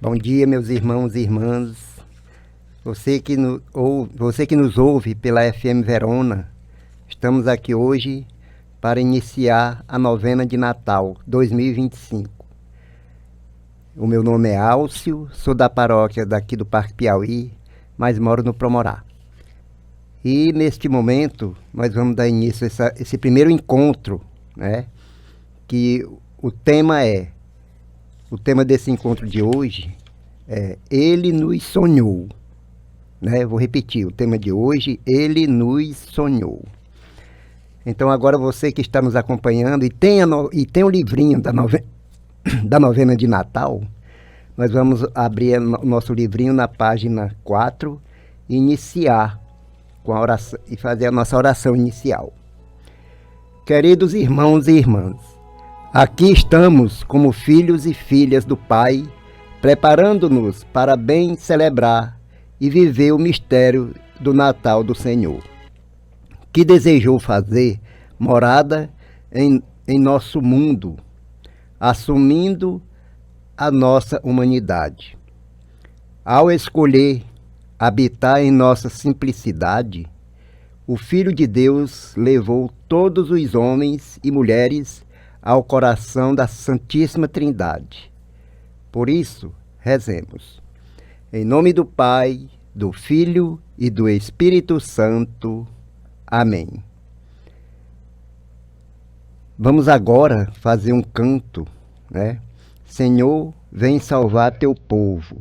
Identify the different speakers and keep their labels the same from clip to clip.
Speaker 1: Bom dia, meus irmãos e irmãs. Você que nos ouve pela FM Verona. Estamos aqui hoje para iniciar a novena de Natal 2025. O meu nome é Álcio, sou da paróquia daqui do Parque Piauí, mas moro no Promorá. E neste momento nós vamos dar início a esse primeiro encontro, né? Que o tema desse encontro de hoje é Ele nos sonhou. Né? Vou repetir, o tema de hoje, Ele nos sonhou. Então agora você que está nos acompanhando e tem o livrinho da novena de Natal, nós vamos abrir o nosso livrinho na página 4 e iniciar com a oração, e fazer a nossa oração inicial. Queridos irmãos e irmãs, aqui estamos como filhos e filhas do Pai, preparando-nos para bem celebrar e viver o mistério do Natal do Senhor, que desejou fazer morada em nosso mundo, assumindo a nossa humanidade. Ao escolher habitar em nossa simplicidade, o Filho de Deus levou todos os homens e mulheres ao coração da Santíssima Trindade. Por isso, rezemos. Em nome do Pai, do Filho e do Espírito Santo. Amém. Vamos agora fazer um canto, né? Senhor, vem salvar teu povo.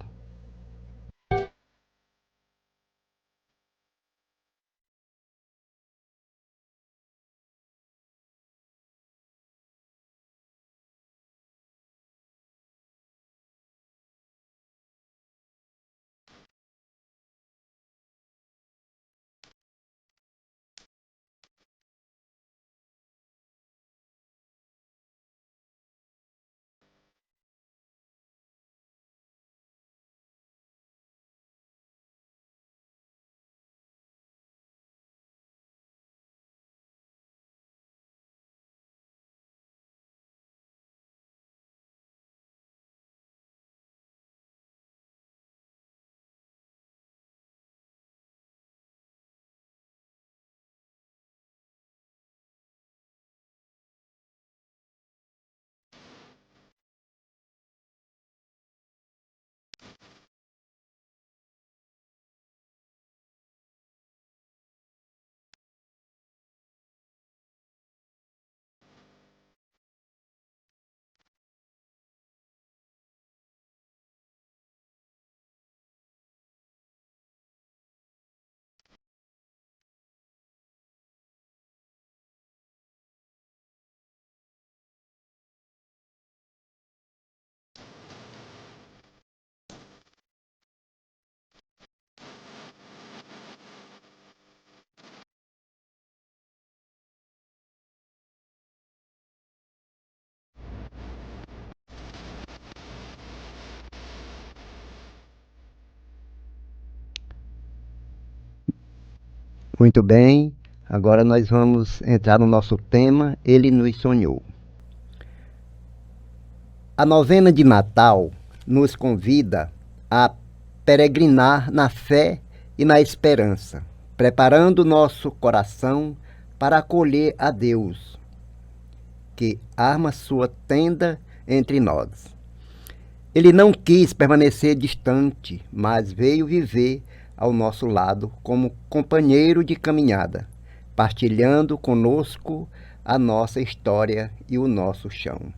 Speaker 1: Muito bem, agora nós vamos entrar no nosso tema, Ele nos sonhou. A novena de Natal nos convida a peregrinar na fé e na esperança, preparando nosso coração para acolher a Deus, que arma sua tenda entre nós. Ele não quis permanecer distante, mas veio viver ao nosso lado como companheiro de caminhada, partilhando conosco a nossa história e o nosso chão.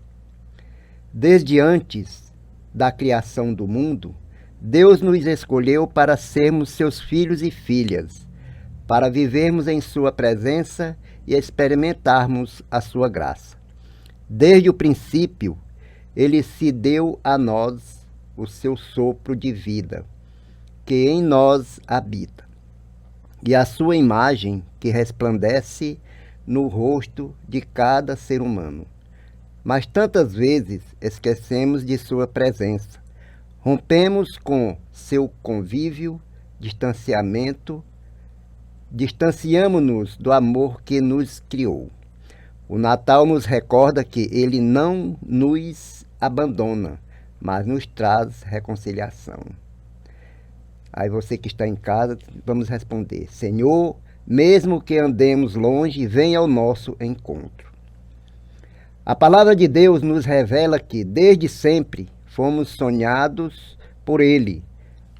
Speaker 1: Desde antes da criação do mundo, Deus nos escolheu para sermos seus filhos e filhas, para vivermos em sua presença e experimentarmos a sua graça. Desde o princípio, Ele se deu a nós o seu sopro de vida, que em nós habita, e a sua imagem que resplandece no rosto de cada ser humano. Mas tantas vezes esquecemos de sua presença, rompemos com seu convívio, distanciamo-nos do amor que nos criou. O Natal nos recorda que Ele não nos abandona, mas nos traz reconciliação. Aí você que está em casa, vamos responder: Senhor, mesmo que andemos longe, venha ao nosso encontro. A palavra de Deus nos revela que, desde sempre, fomos sonhados por Ele.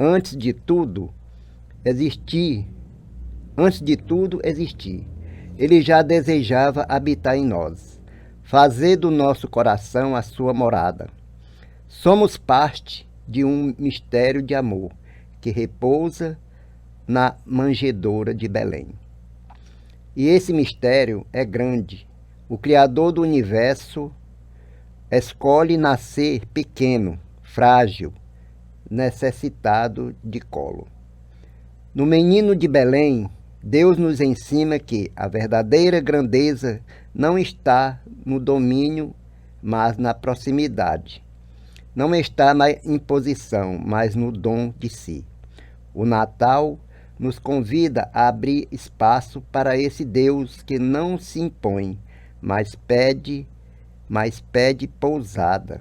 Speaker 1: Antes de tudo existir. Ele já desejava habitar em nós, fazer do nosso coração a sua morada. Somos parte de um mistério de amor que repousa na manjedoura de Belém. E esse mistério é grande. O Criador do universo escolhe nascer pequeno, frágil, necessitado de colo. No menino de Belém, Deus nos ensina que a verdadeira grandeza não está no domínio, mas na proximidade. Não está na imposição, mas no dom de si. O Natal nos convida a abrir espaço para esse Deus que não se impõe, mas pede pousada.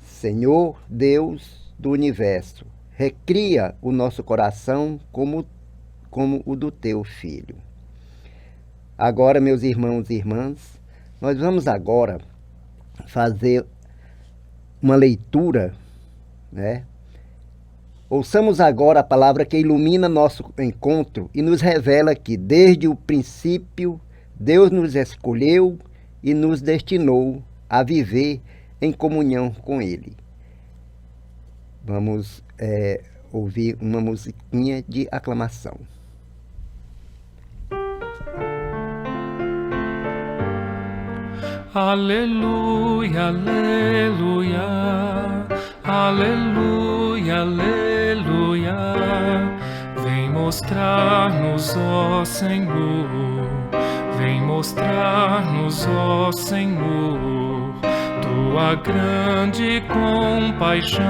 Speaker 1: Senhor Deus do universo, recria o nosso coração como o do teu Filho. Agora, meus irmãos e irmãs, nós vamos agora fazer uma leitura, né? Ouçamos agora a palavra que ilumina nosso encontro e nos revela que, desde o princípio, Deus nos escolheu e nos destinou a viver em comunhão com Ele. Vamos ouvir uma musiquinha de aclamação.
Speaker 2: Aleluia, aleluia, aleluia, aleluia. Vem mostrar-nos, ó Senhor, vem mostrar-nos, ó Senhor, tua grande compaixão,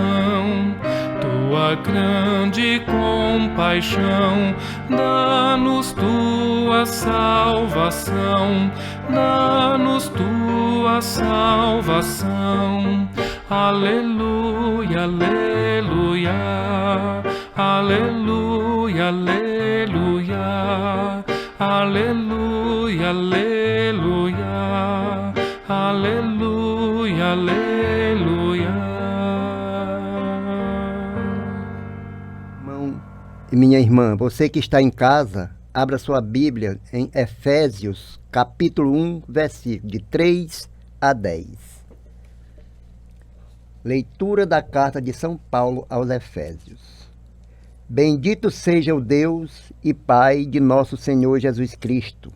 Speaker 2: tua grande compaixão. Dá-nos tua salvação, dá-nos tua salvação. Aleluia, aleluia, aleluia, aleluia, aleluia, aleluia, aleluia, aleluia.
Speaker 1: Irmão e minha irmã, você que está em casa, abra sua Bíblia em Efésios, capítulo 1, versículo de 3 a 10. Leitura da carta de São Paulo aos Efésios. Bendito seja o Deus e Pai de nosso Senhor Jesus Cristo.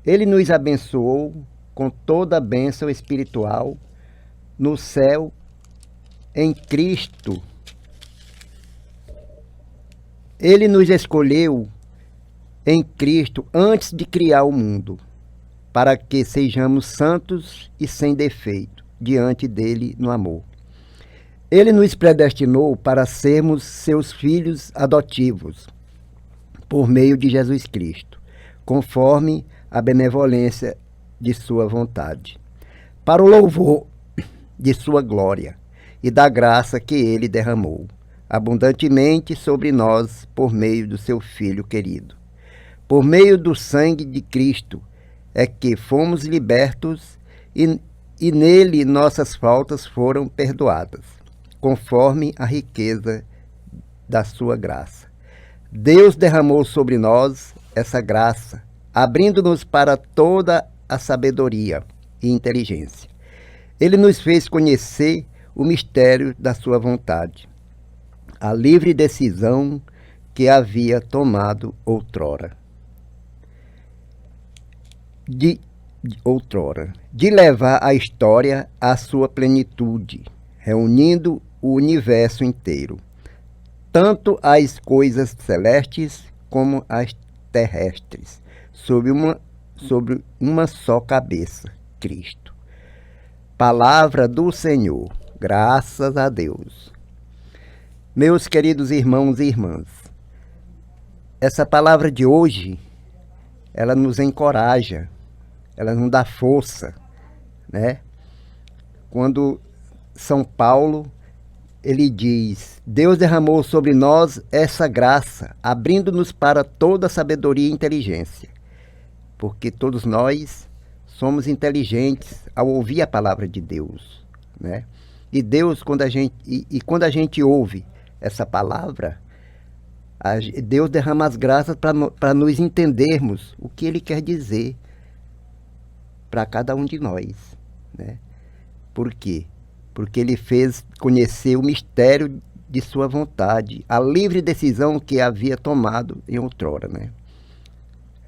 Speaker 1: Ele nos abençoou com toda a bênção espiritual no céu em Cristo. Ele nos escolheu em Cristo antes de criar o mundo, para que sejamos santos e sem defeito diante dele no amor. Ele nos predestinou para sermos seus filhos adotivos, por meio de Jesus Cristo, conforme a benevolência de sua vontade, para o louvor de sua glória e da graça que ele derramou abundantemente sobre nós por meio do seu Filho querido. Por meio do sangue de Cristo é que fomos libertos e nele nossas faltas foram perdoadas, conforme a riqueza da sua graça. Deus derramou sobre nós essa graça, abrindo-nos para toda a sabedoria e inteligência. Ele nos fez conhecer o mistério da sua vontade, a livre decisão que havia tomado outrora. De levar a história à sua plenitude, reunindo o universo inteiro, tanto as coisas celestes como as terrestres, sobre uma só cabeça, Cristo. Palavra do Senhor, graças a Deus. Meus queridos irmãos e irmãs, essa palavra de hoje, ela nos encoraja, ela nos dá força, né? Quando São Paulo, ele diz: Deus derramou sobre nós essa graça, abrindo-nos para toda sabedoria e inteligência. Porque todos nós somos inteligentes ao ouvir a palavra de Deus, né? E Deus, quando a gente ouve essa palavra, Deus derrama as graças para nos entendermos o que Ele quer dizer para cada um de nós, né? Por quê? Porque Ele fez conhecer o mistério de sua vontade, a livre decisão que havia tomado em outrora, né?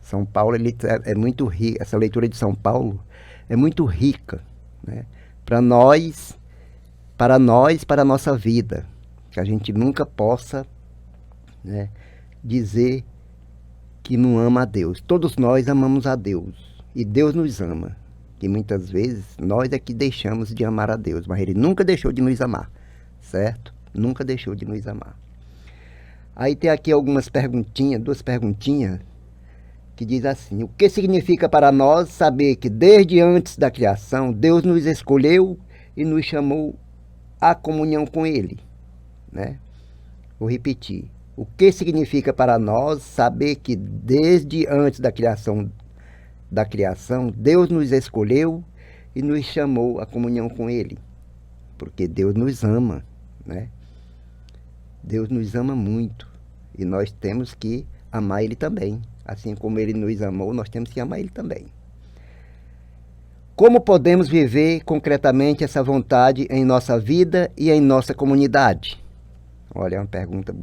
Speaker 1: São Paulo, ele é muito rico, essa leitura de São Paulo é muito rica, né? Para a nossa vida, que a gente nunca possa, né, dizer que não ama a Deus. Todos nós amamos a Deus e Deus nos ama. E muitas vezes nós é que deixamos de amar a Deus, mas Ele nunca deixou de nos amar, certo? Nunca deixou de nos amar. Aí tem aqui algumas perguntinhas, duas perguntinhas, que diz assim: o que significa para nós saber que desde antes da criação Deus nos escolheu e nos chamou à comunhão com Ele, né? Vou repetir. O que significa para nós saber que desde antes da criação, Deus nos escolheu e nos chamou à comunhão com Ele? Porque Deus nos ama, né? Deus nos ama muito e nós temos que amar Ele também. Assim como Ele nos amou, nós temos que amar Ele também. Como podemos viver concretamente essa vontade em nossa vida e em nossa comunidade? Olha, é uma pergunta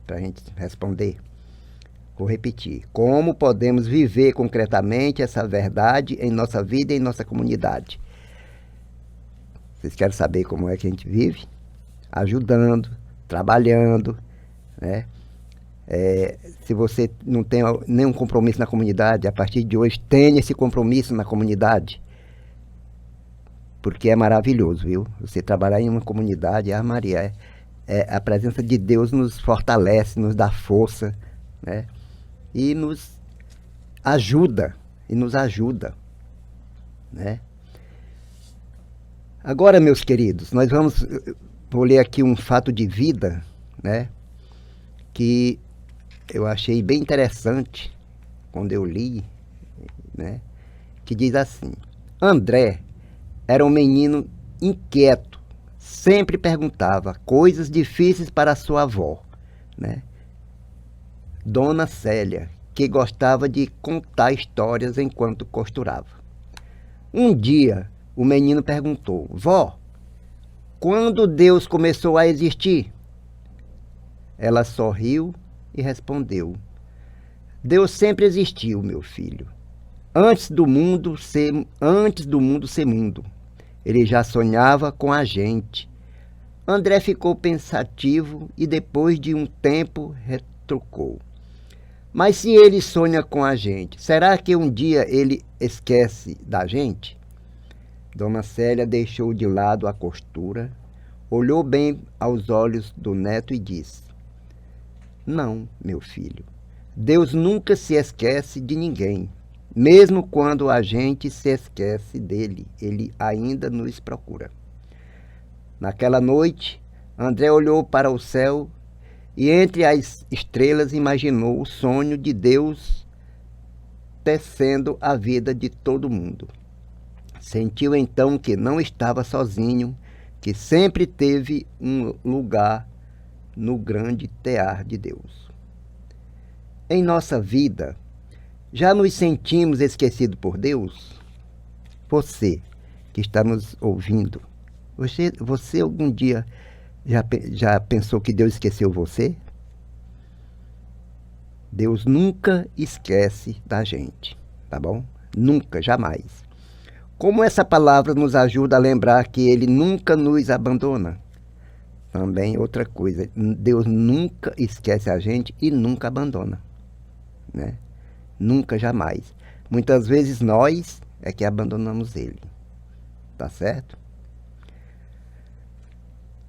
Speaker 1: para a gente responder. Vou repetir. Como podemos viver concretamente essa verdade em nossa vida e em nossa comunidade? Vocês querem saber como é que a gente vive? Ajudando, trabalhando, né? Se você não tem nenhum compromisso na comunidade, a partir de hoje tenha esse compromisso na comunidade, porque é maravilhoso, viu? Você trabalhar em uma comunidade, Maria, a presença de Deus nos fortalece, nos dá força, né? E nos ajuda, né? Agora, meus queridos, vou ler aqui um fato de vida, né? Que eu achei bem interessante quando eu li, né? Que diz assim: André era um menino inquieto, sempre perguntava coisas difíceis para sua avó, né? Dona Célia, que gostava de contar histórias enquanto costurava. Um dia, o menino perguntou: Vó, quando Deus começou a existir? Ela sorriu e respondeu: Deus sempre existiu, meu filho. Antes do mundo ser mundo. Ele já sonhava com a gente. André ficou pensativo e depois de um tempo retrucou: Mas se ele sonha com a gente, será que um dia ele esquece da gente? Dona Célia deixou de lado a costura, olhou bem aos olhos do neto e disse: Não, meu filho. Deus nunca se esquece de ninguém. Mesmo quando a gente se esquece dele, ele ainda nos procura. Naquela noite, André olhou para o céu e entre as estrelas imaginou o sonho de Deus tecendo a vida de todo mundo. Sentiu então que não estava sozinho, que sempre teve um lugar no grande tear de Deus. Em nossa vida, já nos sentimos esquecidos por Deus? Você que está nos ouvindo, você algum dia já pensou que Deus esqueceu você? Deus nunca esquece da gente, tá bom? Nunca, jamais. Como essa palavra nos ajuda a lembrar que Ele nunca nos abandona? Também outra coisa, Deus nunca esquece a gente e nunca abandona, né? Nunca, jamais. Muitas vezes nós é que abandonamos Ele, tá certo?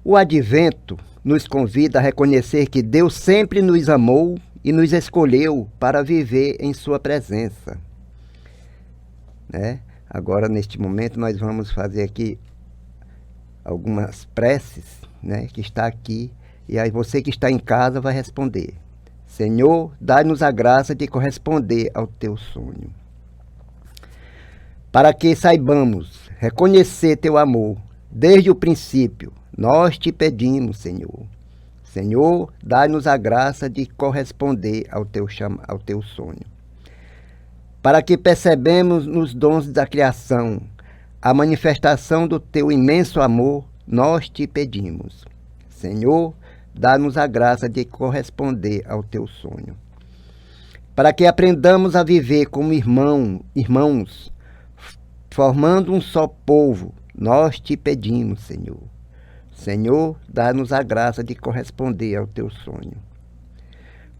Speaker 1: O advento nos convida a reconhecer que Deus sempre nos amou e nos escolheu para viver em sua presença, né? Agora, neste momento, nós vamos fazer aqui algumas preces, né, que está aqui, e aí você que está em casa vai responder. Senhor, dai-nos a graça de corresponder ao teu sonho. Para que saibamos reconhecer teu amor desde o princípio, nós te pedimos, Senhor. Senhor, dai-nos a graça de corresponder ao teu sonho. Para que percebemos nos dons da criação a manifestação do teu imenso amor, nós te pedimos. Senhor, dá-nos a graça de corresponder ao teu sonho. Para que aprendamos a viver como irmãos, formando um só povo, nós te pedimos, Senhor. Senhor, dá-nos a graça de corresponder ao teu sonho.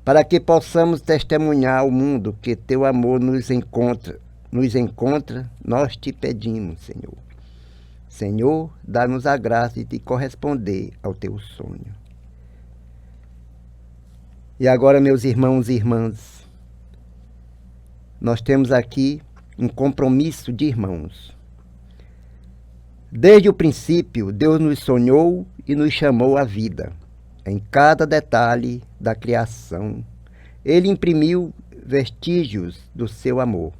Speaker 1: Para que possamos testemunhar ao mundo que teu amor nos encontra, nós te pedimos, Senhor. Senhor, dá-nos a graça de corresponder ao teu sonho. E agora, meus irmãos e irmãs, nós temos aqui um compromisso de irmãos. Desde o princípio, Deus nos sonhou e nos chamou à vida. Em cada detalhe da criação, Ele imprimiu vestígios do seu amor.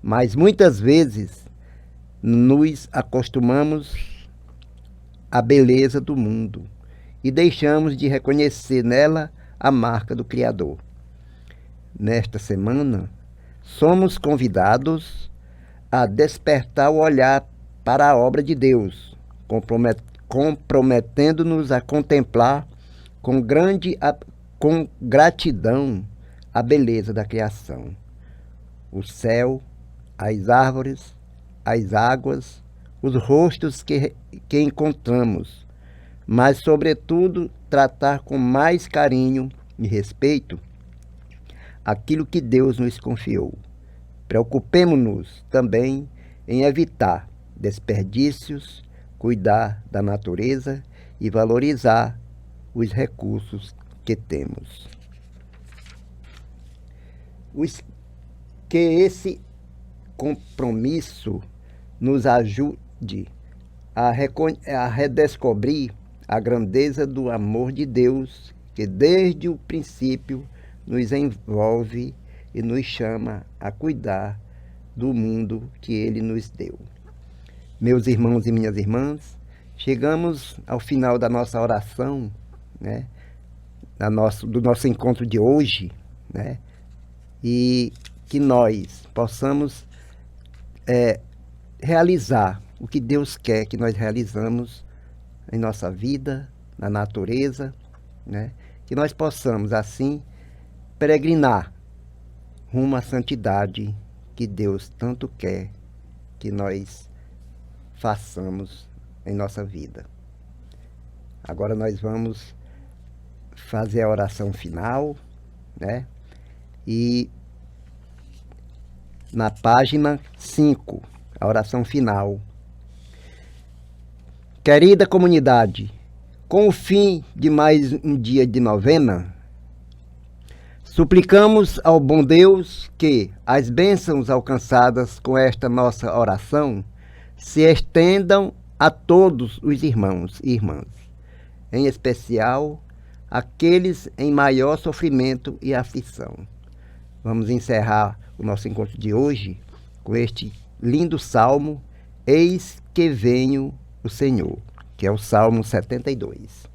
Speaker 1: Mas muitas vezes nos acostumamos à beleza do mundo e deixamos de reconhecer nela a marca do Criador. Nesta semana, somos convidados a despertar o olhar para a obra de Deus, comprometendo-nos a contemplar com gratidão a beleza da criação. O céu, as árvores, as águas, os rostos que encontramos, mas, sobretudo, tratar com mais carinho e respeito aquilo que Deus nos confiou. Preocupemo-nos também em evitar desperdícios, cuidar da natureza e valorizar os recursos que temos. Que esse compromisso nos ajude a redescobrir a grandeza do amor de Deus, que desde o princípio nos envolve e nos chama a cuidar do mundo que Ele nos deu. Meus irmãos e minhas irmãs, chegamos ao final da nossa oração, né, do nosso encontro de hoje, né, e que nós possamos realizar o que Deus quer que nós realizamos em nossa vida, na natureza, né, que nós possamos, assim, peregrinar rumo à santidade que Deus tanto quer que nós façamos em nossa vida. Agora nós vamos fazer a oração final, né? E na página 5, a oração final. Querida comunidade, com o fim de mais um dia de novena, suplicamos ao bom Deus que as bênçãos alcançadas com esta nossa oração se estendam a todos os irmãos e irmãs, em especial aqueles em maior sofrimento e aflição. Vamos encerrar o nosso encontro de hoje com este lindo salmo, Eis que venho o Senhor, que é o Salmo 72.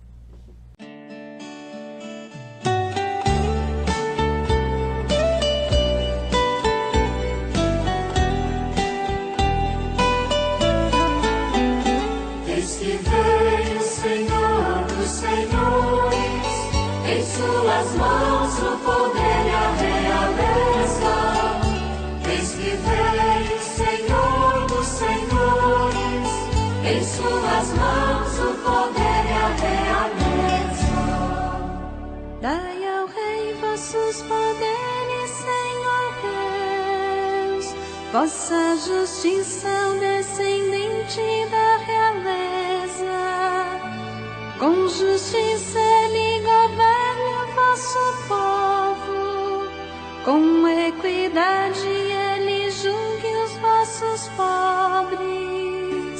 Speaker 3: Eis que vem o Senhor dos Senhores, em suas mãos o poder e a realeza. Eis que vem o Senhor dos Senhores, em suas mãos o poder e a realeza.
Speaker 4: Dai ao Rei vossos poderes, Senhor Deus, vossa justiça descendente da realeza. Com justiça Ele governa o vosso povo, com equidade Ele julgue os vossos pobres.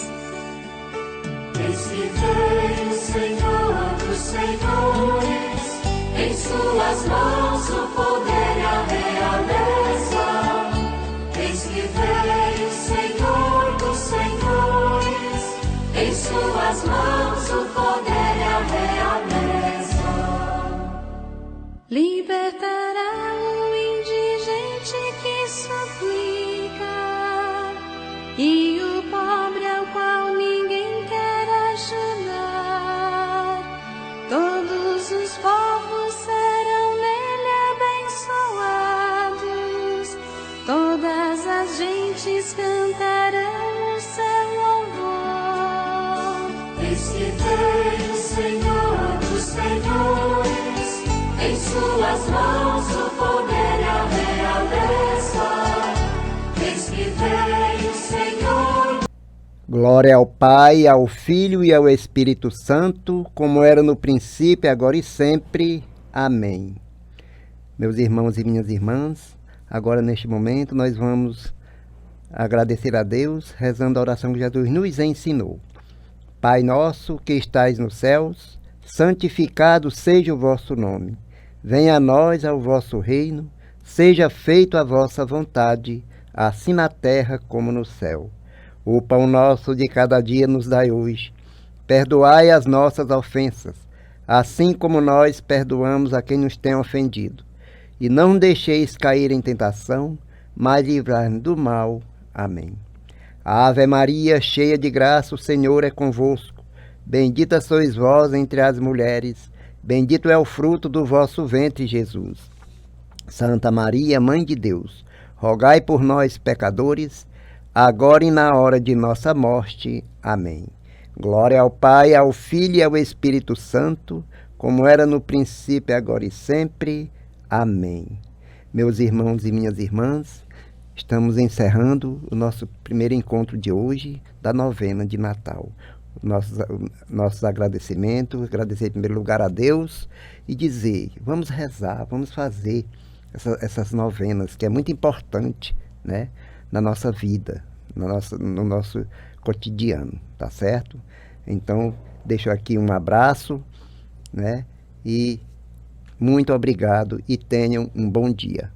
Speaker 3: Eis que veio o Senhor dos Senhores, em suas mãos o poder e a realeza. Eis que veio o Senhor dos Senhores, em suas mãos o poder e a realeza.
Speaker 4: Libertará o indigente que suplica, e o pobre ao qual ninguém quer ajudar. Todos os povos serão nele abençoados, todas as gentes cantarão o seu louvor.
Speaker 3: Eis que veio o Senhor dos Senhores, em suas mãos o poder e a realeza. Eis que veio o Senhor.
Speaker 1: Glória ao Pai, ao Filho e ao Espírito Santo, como era no princípio, agora e sempre. Amém. Meus irmãos e minhas irmãs, agora neste momento nós vamos agradecer a Deus, rezando a oração que Jesus nos ensinou. Pai nosso que estais nos céus, santificado seja o vosso nome. Venha a nós ao vosso reino, seja feita a vossa vontade, assim na terra como no céu. O pão nosso de cada dia nos dai hoje. Perdoai as nossas ofensas, assim como nós perdoamos a quem nos tem ofendido. E não deixeis cair em tentação, mas livrai-nos do mal. Amém. Ave Maria, cheia de graça, o Senhor é convosco. Bendita sois vós entre as mulheres, bendito é o fruto do vosso ventre, Jesus. Santa Maria, Mãe de Deus, rogai por nós, pecadores, agora e na hora de nossa morte. Amém. Glória ao Pai, ao Filho e ao Espírito Santo, como era no princípio, agora e sempre. Amém. Meus irmãos e minhas irmãs, estamos encerrando o nosso primeiro encontro de hoje, da novena de Natal. Nossos agradecimentos, agradecer em primeiro lugar a Deus e dizer, vamos rezar, vamos fazer essas novenas, que é muito importante, né, na nossa vida, no nosso cotidiano, tá certo? Então, deixo aqui um abraço, né, e muito obrigado e tenham um bom dia.